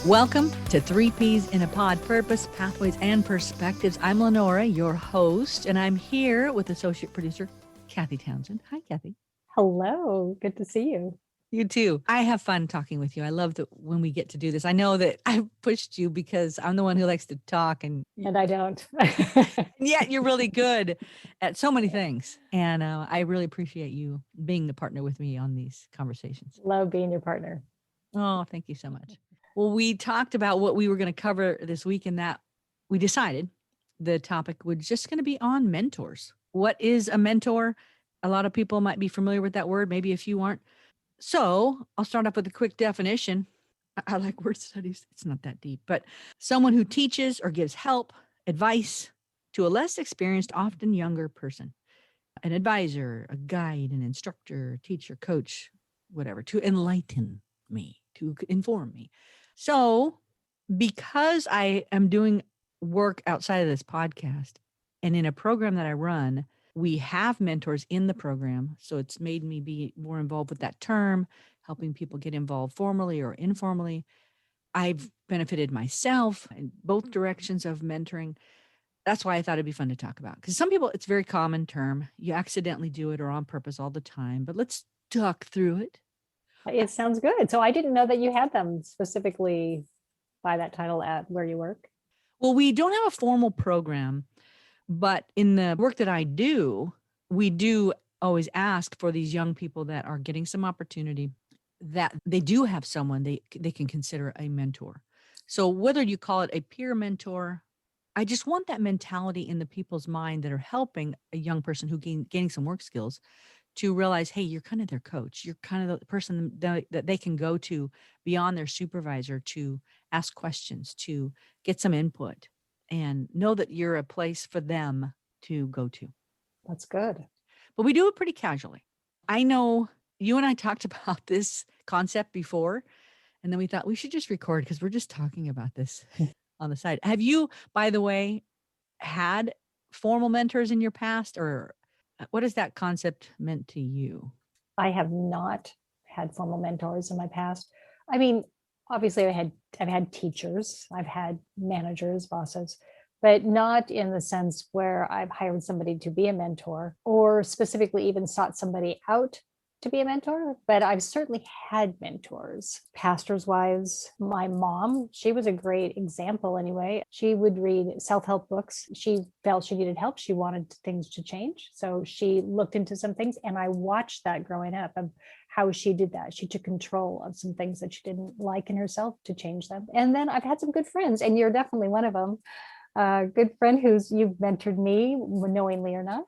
Welcome to 3Ps in a Pod, Purpose, Pathways, and Perspectives. I'm Lenora, your host, and I'm here with associate producer, Kathy Townsend. Hi, Kathy. Hello. Good to see you. You too. I have fun talking with you. I love that when we get to do this. I know that I've pushed you because I'm the one who likes to talk, and I don't. yet you're really good at so many things. And I really appreciate you being the partner with me on these conversations. Love being your partner. Oh, thank you so much. Well, we talked about what we were going to cover this week, and that we decided the topic was just going to be on mentors. What is a mentor? A lot of people might be familiar with that word. Maybe a few aren't. So I'll start off with a quick definition. I like word studies. It's not that deep, but someone who teaches or gives help, advice to a less experienced, often younger person, an advisor, a guide, an instructor, teacher, coach, whatever, to enlighten me, to inform me. So because I am doing work outside of this podcast and in a program that I run, we have mentors in the program. So it's made me be more involved with that term, helping people get involved formally or informally. I've benefited myself in both directions of mentoring. That's why I thought it'd be fun to talk about. Because some people, it's a very common term. You accidentally do it or on purpose all the time, but let's talk through it. It sounds good. So I didn't know that you had them specifically by that title at where you work. Well, we don't have a formal program, but in the work that I do, we do always ask for these young people that are getting some opportunity that they do have someone they can consider a mentor. So whether you call it a peer mentor, I just want that mentality in the people's mind that are helping a young person who gaining some work skills to realize, hey, you're kind of their coach. You're kind of the person that they can go to beyond their supervisor to ask questions, to get some input, and know that you're a place for them to go to. That's good. But we do it pretty casually. I know you and I talked about this concept before, and then we thought we should just record because we're just talking about this on the side. Have you, by the way, had formal mentors in your past, or what has that concept meant to you? I have not had formal mentors in my past. I mean, obviously I've had teachers, I've had managers, bosses, but not in the sense where I've hired somebody to be a mentor or specifically even sought somebody out to be a mentor. But I've certainly had mentors, pastors' wives. My mom, she was a great example anyway. She would read self-help books. She felt she needed help. She wanted things to change. So she looked into some things, and I watched that growing up of how she did that. She took control of some things that she didn't like in herself to change them. And then I've had some good friends, and you're definitely one of them. A good friend you've mentored me, knowingly or not,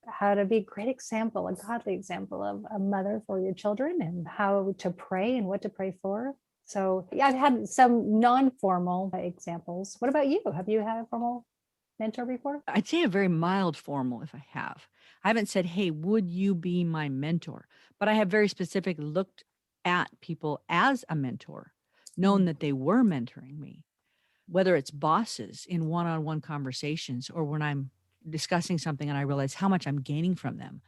how to be a great example, a godly example of a mother for your children and how to pray and what to pray for. So yeah, I've had some non-formal examples. What about you? Have you had a formal mentor before? I'd say a very mild formal if I have. I haven't said, hey, would you be my mentor? But I have very specifically looked at people as a mentor, known that they were mentoring me. Whether it's bosses in one-on-one conversations or when I'm discussing something and I realize how much I'm gaining from them.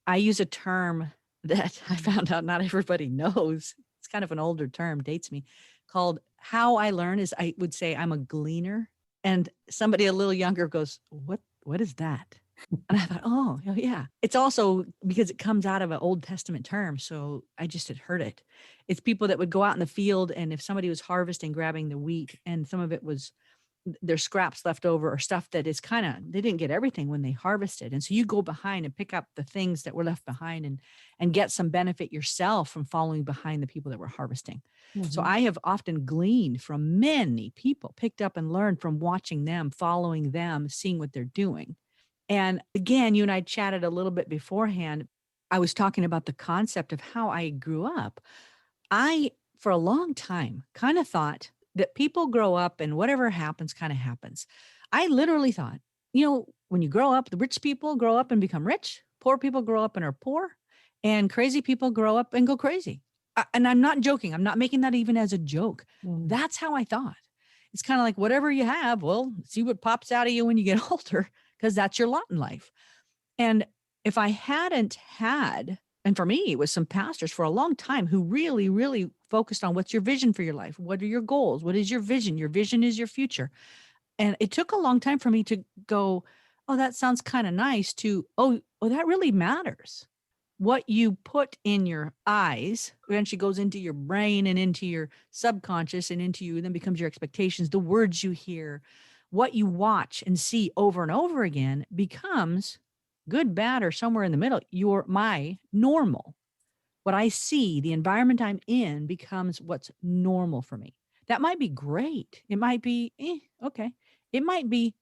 I use a term that I found out not everybody knows. It's kind of an older term, dates me, called how I learn is I would say I'm a gleaner. And somebody a little younger goes, what is that? And I thought, oh, yeah. It's also because it comes out of an Old Testament term. So I just had heard it. It's people that would go out in the field, and if somebody was harvesting, grabbing the wheat, and some of it was their scraps left over or stuff that is they didn't get everything when they harvested. And so you go behind and pick up the things that were left behind and get some benefit yourself from following behind the people that were harvesting. Mm-hmm. So I have often gleaned from many people, picked up and learned from watching them, following them, seeing what they're doing. And again, you and I chatted a little bit beforehand. I was talking about the concept of how I grew up. I, for a long time, kind of thought that people grow up and whatever happens kind of happens. I literally thought, when you grow up, the rich people grow up and become rich, poor people grow up and are poor, and crazy people grow up and go crazy. And I'm not joking. I'm not making that even as a joke. That's how I thought. It's kind of like whatever you have, well, see what pops out of you when you get older, because that's your lot in life. And if I hadn't had And for me, it was some pastors for a long time who really, really focused on what's your vision for your life? What are your goals? What is your vision? Your vision is your future. And it took a long time for me to go, oh, that sounds kind of nice to, oh, that really matters. What you put in your eyes eventually goes into your brain and into your subconscious and into you, then becomes your expectations. The words you hear, what you watch and see over and over again becomes good, bad, or somewhere in the middle. My normal. What I see, the environment I'm in becomes what's normal for me. That might be great. It might be, okay. It might be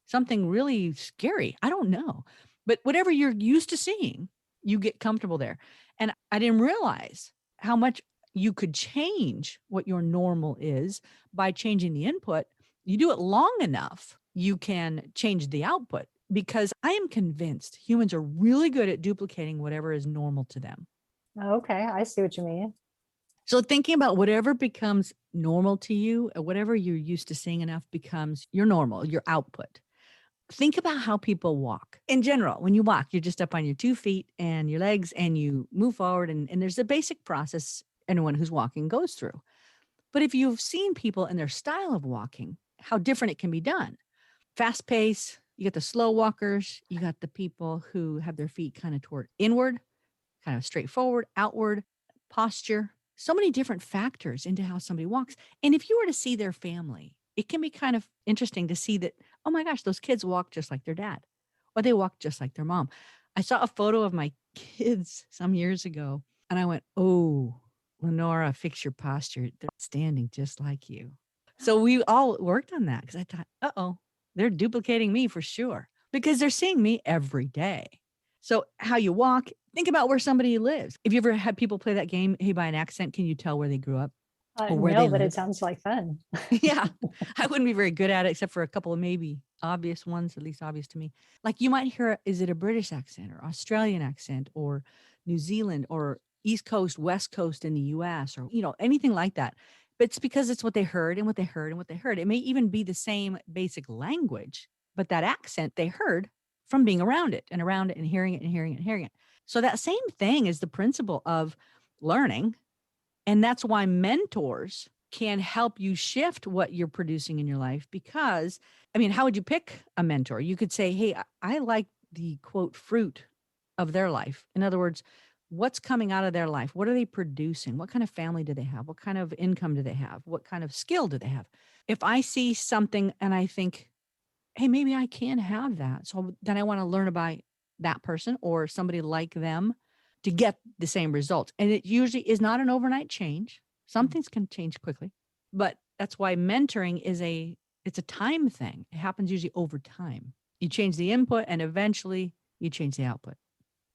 something really scary. I don't know. But whatever you're used to seeing, you get comfortable there. And I didn't realize how much you could change what your normal is by changing the input. You do it long enough, you can change the output, because I am convinced humans are really good at duplicating whatever is normal to them. Okay, I see what you mean. So thinking about whatever becomes normal to you, or whatever you're used to seeing enough becomes your normal, your output. Think about how people walk. In general, when you walk, you're just up on your 2 feet and your legs and you move forward. And there's a basic process anyone who's walking goes through. But if you've seen people and their style of walking, how different it can be done. Fast pace, you got the slow walkers, you got the people who have their feet kind of toward inward, kind of straightforward, outward, posture, so many different factors into how somebody walks. And if you were to see their family, it can be kind of interesting to see that, oh my gosh, those kids walk just like their dad, or they walk just like their mom. I saw a photo of my kids some years ago and I went, oh, Lenora, fix your posture. They're standing just like you. So we all worked on that because I thought, uh-oh, they're duplicating me for sure, because they're seeing me every day. So how you walk, think about where somebody lives. If you ever had people play that game, hey, by an accent, can you tell where they grew up or where No, they but it live? sounds like fun. Yeah, I wouldn't be very good at it except for a couple of maybe obvious ones, at least obvious to me. Like you might hear, is it a British accent or Australian accent or New Zealand or East Coast, West Coast in the US, or, anything like that. But it's because it's what they heard and what they heard and what they heard. It may even be the same basic language, but that accent they heard from being around it and hearing it and hearing it and hearing it. So that same thing is the principle of learning. And that's why mentors can help you shift what you're producing in your life. Because, how would you pick a mentor? You could say, hey, I like the quote fruit of their life. In other words, what's coming out of their life? What are they producing? What kind of family do they have? What kind of income do they have? What kind of skill do they have? If I see something and I think, hey, maybe I can have that. So then I want to learn about that person or somebody like them to get the same results. And it usually is not an overnight change. Some things can change quickly, but that's why mentoring it's a time thing. It happens usually over time. You change the input and eventually you change the output.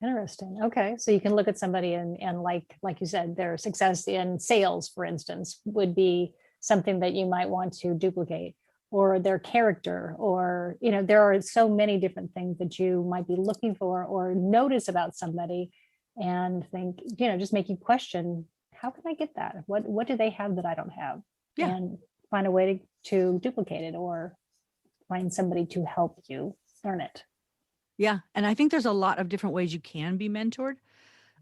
Interesting. Okay. So you can look at somebody and like you said, their success in sales, for instance, would be something that you might want to duplicate, or their character, or, there are so many different things that you might be looking for or notice about somebody and think, just make you question, how can I get that? What do they have that I don't have? Yeah. And find a way to duplicate it, or find somebody to help you learn it. Yeah. And I think there's a lot of different ways you can be mentored.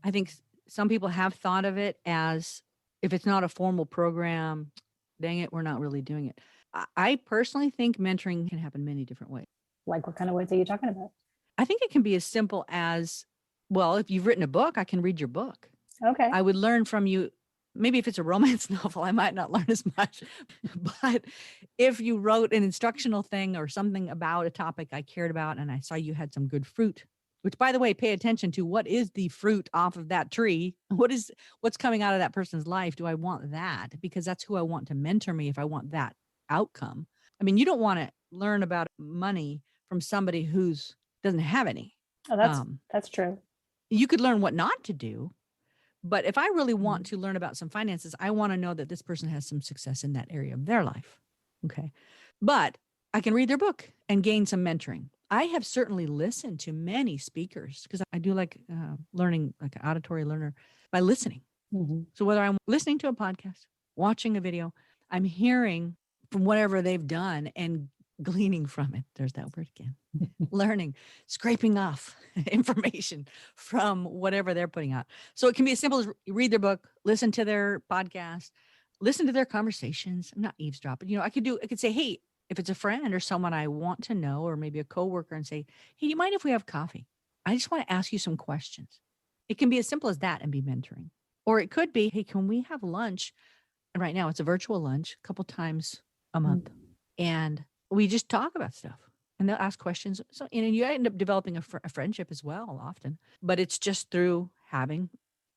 I think some people have thought of it as, if it's not a formal program, dang it, we're not really doing it. I personally think mentoring can happen many different ways. Like, what kind of ways are you talking about? I think it can be as simple as, well, if you've written a book, I can read your book. Okay. I would learn from you. Maybe if it's a romance novel, I might not learn as much. But if you wrote an instructional thing or something about a topic I cared about, and I saw you had some good fruit, which, by the way, pay attention to, what is the fruit off of that tree? What's coming out of that person's life? Do I want that? Because that's who I want to mentor me if I want that outcome. You don't want to learn about money from somebody who's doesn't have any. Oh, that's true. You could learn what not to do. But if I really want to learn about some finances, I want to know that this person has some success in that area of their life. Okay. But I can read their book and gain some mentoring. I have certainly listened to many speakers because I do like learning, like an auditory learner, by listening. Mm-hmm. So whether I'm listening to a podcast, watching a video, I'm hearing from whatever they've done and gleaning from it. There's that word again. Learning, scraping off information from whatever they're putting out. So it can be as simple as read their book, listen to their podcast, listen to their conversations. I'm not eavesdropping. I could say, hey, if it's a friend or someone I want to know, or maybe a coworker, and say, hey, do you mind if we have coffee? I just want to ask you some questions. It can be as simple as that and be mentoring. Or it could be, hey, can we have lunch? And right now it's a virtual lunch a couple times a month. And we just talk about stuff and they'll ask questions. So, you end up developing a friendship as well often, but it's just through having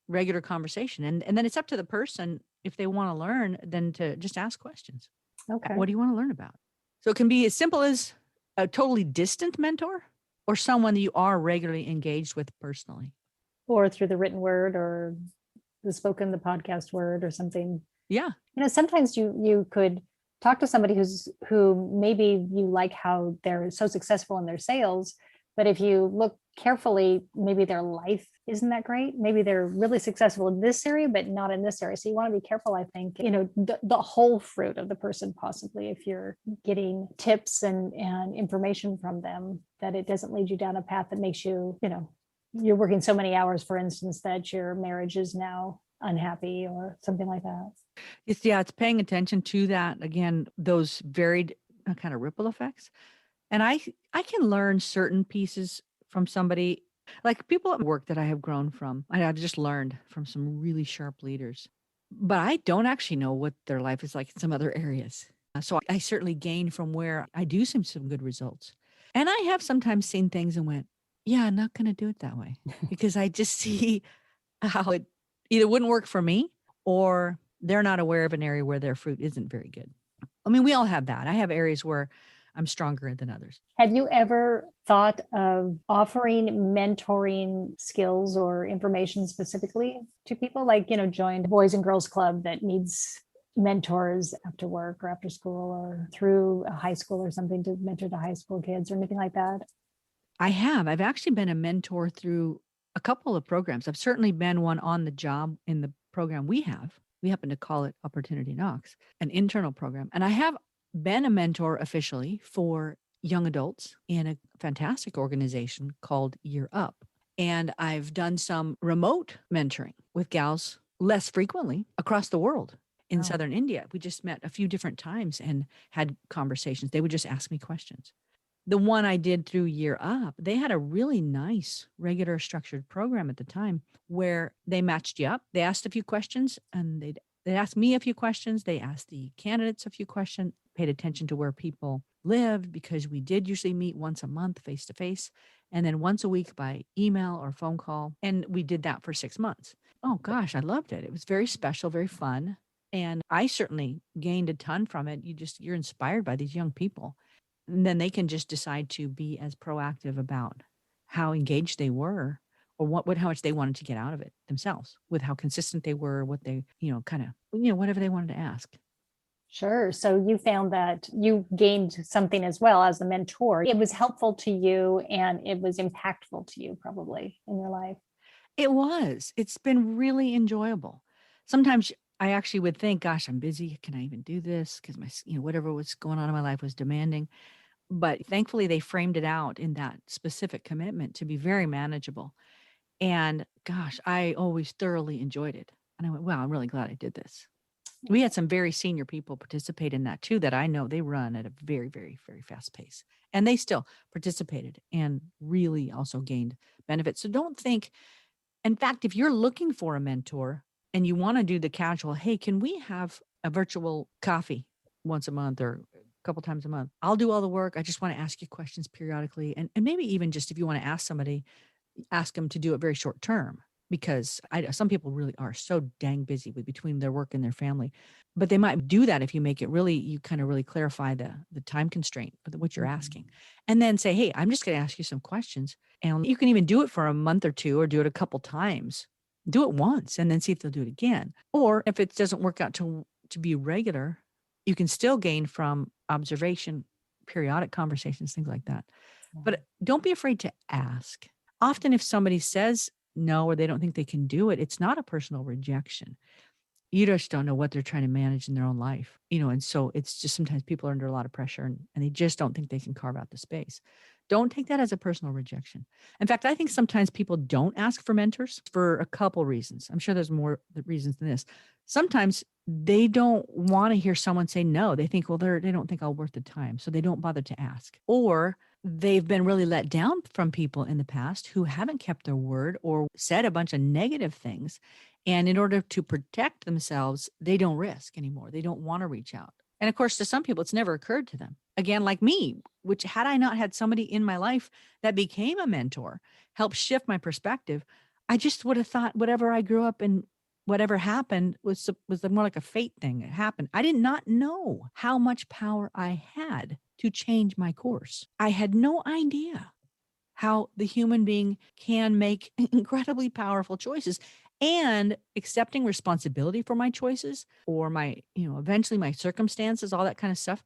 regular conversation. And then it's up to the person, if they want to learn, then to just ask questions. Okay. What do you want to learn about? So it can be as simple as a totally distant mentor or someone that you are regularly engaged with personally. Or through the written word or the spoken, the podcast word or something. Yeah. Sometimes you could talk to somebody who maybe you like how they're so successful in their sales, but if you look carefully, maybe their life isn't that great. Maybe they're really successful in this area, but not in this area. So you want to be careful, I think, the whole fruit of the person, possibly, if you're getting tips and information from them, that it doesn't lead you down a path that makes you, you're working so many hours, for instance, that your marriage is now unhappy or something like that. It's paying attention to that. Again, those varied kind of ripple effects. And I can learn certain pieces from somebody, like people at work that I have grown from. I've just learned from some really sharp leaders, but I don't actually know what their life is like in some other areas. So I certainly gain from where I do some good results. And I have sometimes seen things and went, yeah, I'm not going to do it that way because I just see how it either wouldn't work for me or they're not aware of an area where their fruit isn't very good. I mean, we all have that. I have areas where I'm stronger than others. Have you ever thought of offering mentoring skills or information specifically to people, like, join a Boys and Girls Club that needs mentors after work or after school, or through a high school or something to mentor the high school kids or anything like that? I have. I've actually been a mentor through a couple of programs. I've certainly been one on the job in the program we have. We happen to call it Opportunity Knocks, an internal program. And I have been a mentor officially for young adults in a fantastic organization called Year Up. And I've done some remote mentoring with gals less frequently across the world in Wow. Southern India. We just met a few different times and had conversations. They would just ask me questions. The one I did through Year Up, they had a really nice, regular, structured program at the time where they matched you up. They asked a few questions and they'd ask me a few questions. They asked the candidates a few questions, paid attention to where people lived, because we did usually meet once a month face to face and then once a week by email or phone call. And we did that for 6 months. Oh gosh, I loved it. It was very special, very fun. And I certainly gained a ton from it. You're inspired by these young people. And then they can just decide to be as proactive about how engaged they were or how much they wanted to get out of it themselves, with how consistent they were, what they, whatever they wanted to ask. Sure. So you found that you gained something as well as a mentor. It was helpful to you and it was impactful to you probably in your life. It was. It's been really enjoyable. Sometimes I actually would think, gosh, I'm busy. Can I even do this? Because whatever was going on in my life was demanding. But thankfully, they framed it out in that specific commitment to be very manageable. And gosh, I always thoroughly enjoyed it. And I went, wow, I'm really glad I did this. We had some very senior people participate in that too, that I know they run at a very, very, very fast pace. And they still participated and really also gained benefits. So don't think, in fact, if you're looking for a mentor and you want to do the casual, hey, can we have a virtual coffee once a month or a couple times a month? I'll do all the work. I just want to ask you questions periodically. And maybe even just if you want to ask somebody, ask them to do it very short term, because some people really are so dang busy between their work and their family. But they might do that if you make it really, you kind of really clarify the time constraint of what you're asking. And then say, hey, I'm just going to ask you some questions. And you can even do it for a month or two, or do it a couple times. Do it once and then see if they'll do it again. Or if it doesn't work out to be regular, you can still gain from observation, periodic conversations, things like that. But don't be afraid to ask. Often if somebody says no, or they don't think they can do it, it's not a personal rejection. you just don't know what they're trying to manage in their own life, and so it's just sometimes people are under a lot of pressure and they just don't think they can carve out the space. Don't take that as a personal rejection. In fact, I think sometimes people don't ask for mentors for a couple reasons. I'm sure there's more reasons than this. Sometimes they don't want to hear someone say no. They think, well, they don't think I'll worth the time. So they don't bother to ask. Or they've been really let down from people in the past who haven't kept their word or said a bunch of negative things. And in order to protect themselves, they don't risk anymore. They don't want to reach out. And of course, to some people, it's never occurred to them. Again, like me, which had I not had somebody in my life that became a mentor, helped shift my perspective, I just would have thought whatever I grew up in, whatever happened was more like a fate thing. It happened. I did not know how much power I had to change my course. I had no idea how the human being can make incredibly powerful choices and accepting responsibility for my choices or my, eventually my circumstances, all that kind of stuff.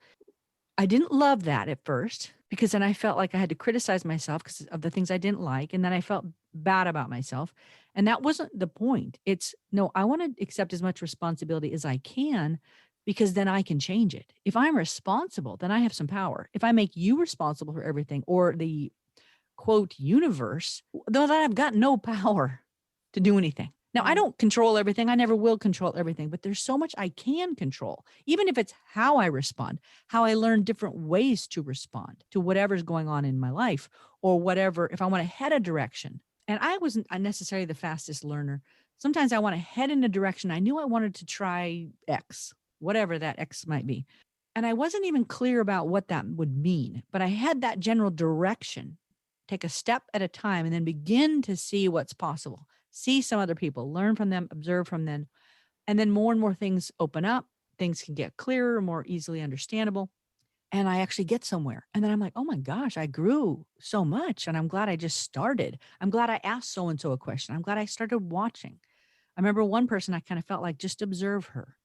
I didn't love that at first because then I felt like I had to criticize myself because of the things I didn't like. And then I felt bad about myself. And that wasn't the point. It's no, I want to accept as much responsibility as I can because then I can change it. If I'm responsible, then I have some power. If I make you responsible for everything or the quote universe, though that I've got no power to do anything. Now, I don't control everything. I never will control everything, but there's so much I can control, even if it's how I respond, how I learn different ways to respond to whatever's going on in my life or whatever, if I want to head a direction. And I wasn't necessarily the fastest learner. Sometimes I want to head in a direction. I knew I wanted to try X, whatever that X might be. And I wasn't even clear about what that would mean, but I had that general direction. Take a step at a time and then begin to see what's possible. See some other people, learn from them, observe from them. And then more and more things open up. Things can get clearer, more easily understandable. And I actually get somewhere. And then I'm like, oh my gosh, I grew so much. And I'm glad I just started. I'm glad I asked so-and-so a question. I'm glad I started watching. I remember one person I kind of felt like just observe her.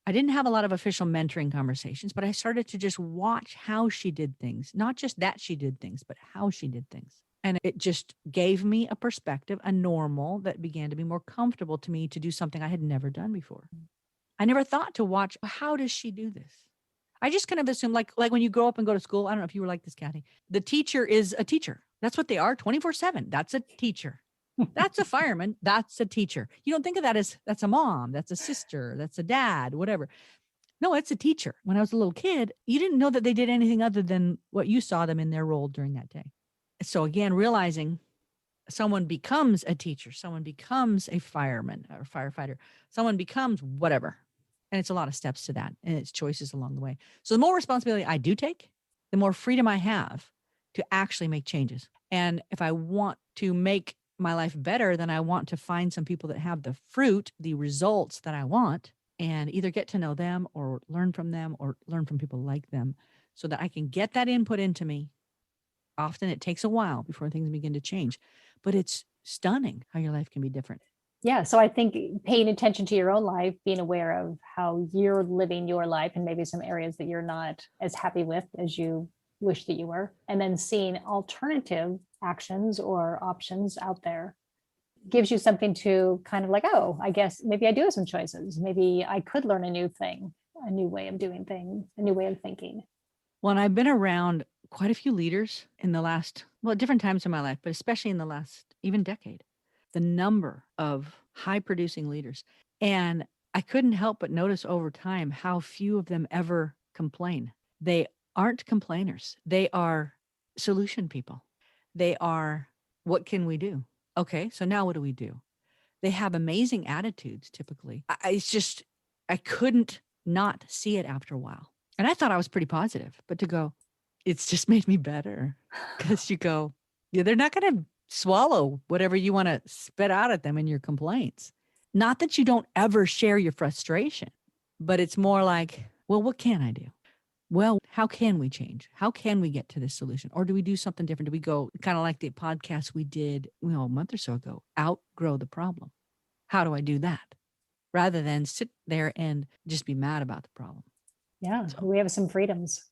I didn't have a lot of official mentoring conversations, but I started to just watch how she did things, not just that she did things, but how she did things. And it just gave me a perspective, a normal that began to be more comfortable to me to do something I had never done before. I never thought to watch, how does she do this? I just kind of assumed like when you grow up and go to school, I don't know if you were like this, Kathy, the teacher is a teacher. That's what they are 24/7. That's a teacher. That's a fireman. That's a teacher. You don't think of that as that's a mom, that's a sister, that's a dad, whatever. No, it's a teacher. When I was a little kid, you didn't know that they did anything other than what you saw them in their role during that day. So again, realizing someone becomes a teacher, someone becomes a fireman or firefighter, someone becomes whatever. And it's a lot of steps to that and it's choices along the way. So the more responsibility I do take, the more freedom I have to actually make changes. And if I want to make my life better, then I want to find some people that have the fruit, the results that I want, and either get to know them or learn from people like them so that I can get that input into me. Often it takes a while before things begin to change, but it's stunning how your life can be different. Yeah. So I think paying attention to your own life, being aware of how you're living your life and maybe some areas that you're not as happy with as you wish that you were, and then seeing alternative actions or options out there gives you something to kind of like, oh, I guess maybe I do have some choices. Maybe I could learn a new thing, a new way of doing things, a new way of thinking. Well, and I've been around quite a few leaders in the last, well, different times in my life, but especially in the last even decade, the number of high producing leaders. And I couldn't help but notice over time how few of them ever complain. They aren't complainers. They are solution people. They are, what can we do? Okay, so now what do we do? They have amazing attitudes typically. It's just, I couldn't not see it after a while. And I thought I was pretty positive, but to go, it's just made me better because you go, yeah, they're not going to swallow whatever you want to spit out at them in your complaints. Not that you don't ever share your frustration, but it's more like, well, what can I do? Well, how can we change? How can we get to this solution? Or do we do something different? Do we go kind of like the podcast we did, a month or so ago, outgrow the problem? How do I do that? Rather than sit there and just be mad about the problem. Yeah. So, We have some freedoms.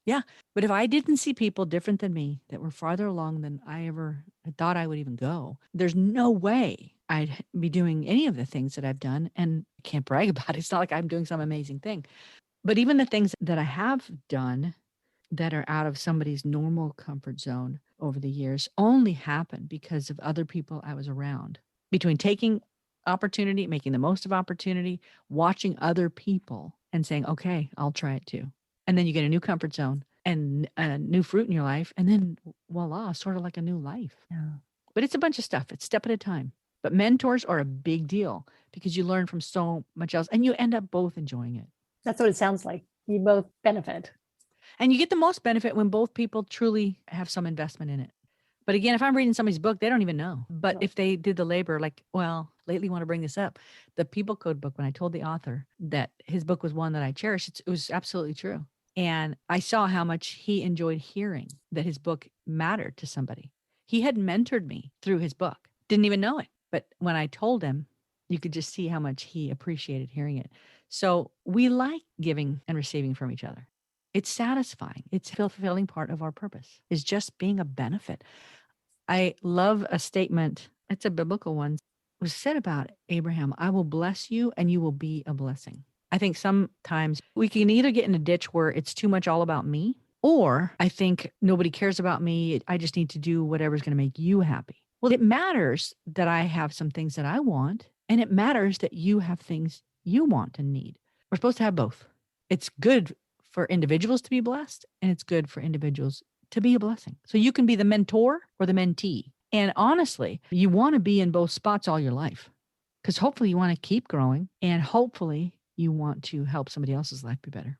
yeah. But if I didn't see people different than me that were farther along than I ever thought I would even go, there's no way I'd be doing any of the things that I've done, and I can't brag about it. It's not like I'm doing some amazing thing. But even the things that I have done that are out of somebody's normal comfort zone over the years only happen because of other people I was around. Between taking opportunity, making the most of opportunity, watching other people and saying, okay, I'll try it too. And then you get a new comfort zone and a new fruit in your life. And then voila, sort of like a new life. Yeah. But it's a bunch of stuff. It's step at a time. But mentors are a big deal because you learn from so much else and you end up both enjoying it. That's what it sounds like. You both benefit. And you get the most benefit when both people truly have some investment in it. But again, if I'm reading somebody's book, they don't even know. But No. if they did the labor, like, well, lately want to bring this up, the People Code book, when I told the author that his book was one that I cherished, it was absolutely true. And I saw how much he enjoyed hearing that his book mattered to somebody. He had mentored me through his book, didn't even know it. But when I told him, you could just see how much he appreciated hearing it. So we like giving and receiving from each other. It's satisfying. It's a fulfilling part of our purpose is just being a benefit. I love a statement. It's a biblical one. It was said about Abraham, I will bless you and you will be a blessing. I think sometimes we can either get in a ditch where it's too much all about me, or I think nobody cares about me. I just need to do whatever's going to make you happy. Well, it matters that I have some things that I want, and it matters that you have things you want and need. We're supposed to have both. It's good for individuals to be blessed, and it's good for individuals to be a blessing. So you can be the mentor or the mentee. And honestly, you want to be in both spots all your life because hopefully you want to keep growing and hopefully you want to help somebody else's life be better.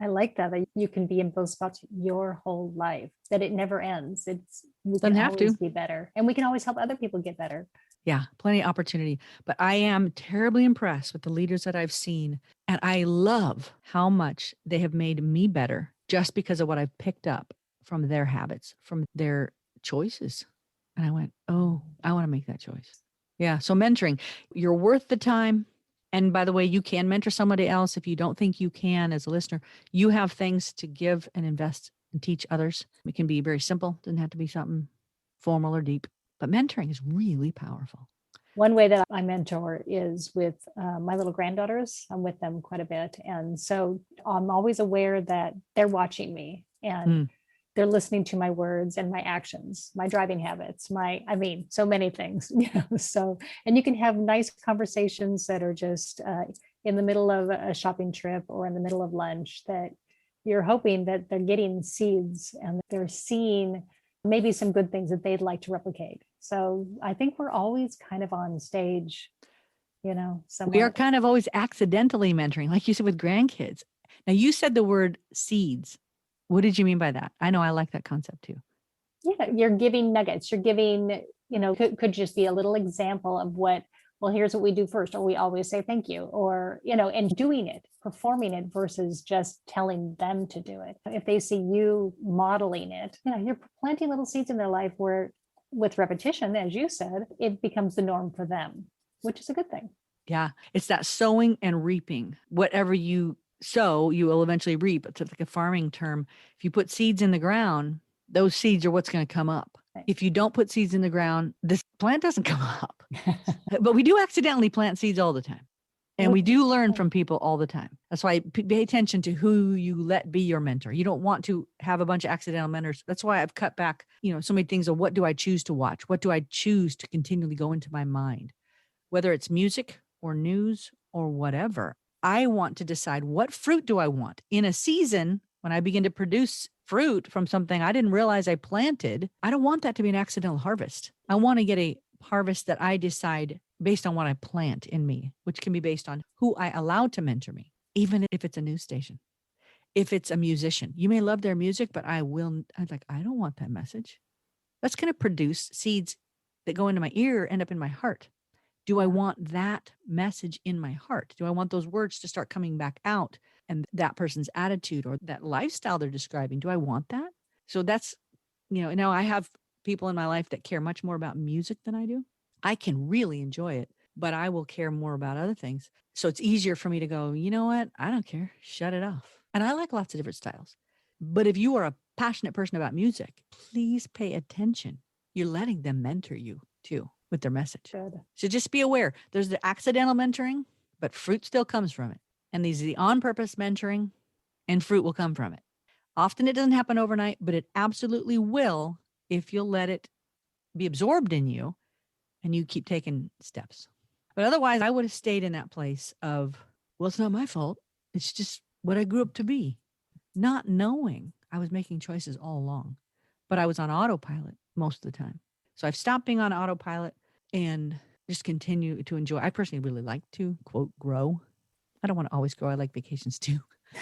I like that you can be in both spots your whole life, that it never ends. We can Doesn't have always to. be better, and we can always help other people get better. Yeah, plenty of opportunity. But I am terribly impressed with the leaders that I've seen. And I love how much they have made me better just because of what I've picked up from their habits, from their choices. And I went, oh, I want to make that choice. Yeah. So mentoring, you're worth the time. And by the way, you can mentor somebody else if you don't think you can as a listener. You have things to give and invest and teach others. It can be very simple, doesn't have to be something formal or deep. But mentoring is really powerful. One way that I mentor is with my little granddaughters. I'm with them quite a bit. And so I'm always aware that they're watching me and they're listening to my words and my actions, my driving habits, so many things. So, and you can have nice conversations that are just in the middle of a shopping trip or in the middle of lunch that you're hoping that they're getting seeds and they're seeing maybe some good things that they'd like to replicate. So I think we're always kind of on stage, somewhat. We are kind of always accidentally mentoring, like you said with grandkids. Now you said the word seeds. What did you mean by that? I know I like that concept too. Yeah, you're giving nuggets. You're giving, could just be a little example of well, here's what we do first, or we always say thank you, or, and doing it, performing it versus just telling them to do it. If they see you modeling it, you're planting little seeds in their life where with repetition, as you said, it becomes the norm for them, which is a good thing. Yeah. It's that sowing and reaping. Whatever you sow, you will eventually reap. It's like a farming term. If you put seeds in the ground, those seeds are what's going to come up. Right. If you don't put seeds in the ground, this plant doesn't come up. But we do accidentally plant seeds all the time. And we do learn from people all the time. That's why pay attention to who you let be your mentor. You don't want to have a bunch of accidental mentors. That's why I've cut back, so many things of what do I choose to watch? What do I choose to continually go into my mind? Whether it's music or news or whatever, I want to decide what fruit do I want in a season when I begin to produce fruit from something I didn't realize I planted. I don't want that to be an accidental harvest. I want to get a harvest that I decide based on what I plant in me, which can be based on who I allow to mentor me, even if it's a news station. If it's a musician, you may love their music, but I don't want that message. That's going to produce seeds that go into my ear, end up in my heart. Do I want that message in my heart? Do I want those words to start coming back out and that person's attitude or that lifestyle they're describing? Do I want that? So that's, now I have people in my life that care much more about music than I do. I can really enjoy it, but I will care more about other things. So it's easier for me to go, you know what? I don't care. Shut it off. And I like lots of different styles. But if you are a passionate person about music, please pay attention. You're letting them mentor you too. with their message. Good. So just be aware. There's the accidental mentoring, but fruit still comes from it. And these are the on-purpose mentoring, and fruit will come from it. Often it doesn't happen overnight, but it absolutely will if you'll let it be absorbed in you and you keep taking steps. But otherwise, I would have stayed in that place of, well, it's not my fault. It's just what I grew up to be, not knowing I was making choices all along. But I was on autopilot most of the time. So I've stopped being on autopilot and just continue to enjoy. I personally really like to, quote, grow. I don't want to always grow. I like vacations too.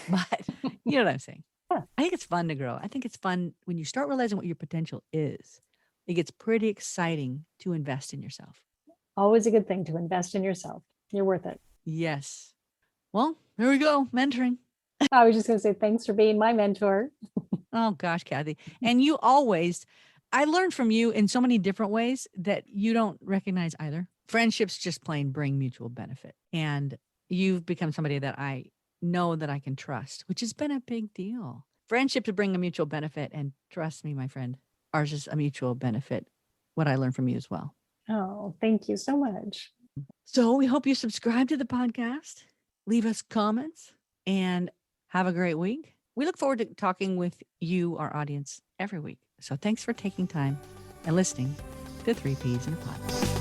But you know what I'm saying? Yeah. I think it's fun to grow. I think it's fun when you start realizing what your potential is. It gets pretty exciting to invest in yourself. Always a good thing to invest in yourself. You're worth it. Yes. Well, there we go. Mentoring. I was just going to say, thanks for being my mentor. Oh gosh, Kathy. And you always, I learned from you in so many different ways that you don't recognize either. Friendships just plain bring mutual benefit. And you've become somebody that I know that I can trust, which has been a big deal. Friendships bring a mutual benefit. And trust me, my friend, ours is a mutual benefit. What I learned from you as well. Oh, thank you so much. So we hope you subscribe to the podcast, leave us comments, and have a great week. We look forward to talking with you, our audience, every week. So thanks for taking time and listening to 3 Ps in a Pod.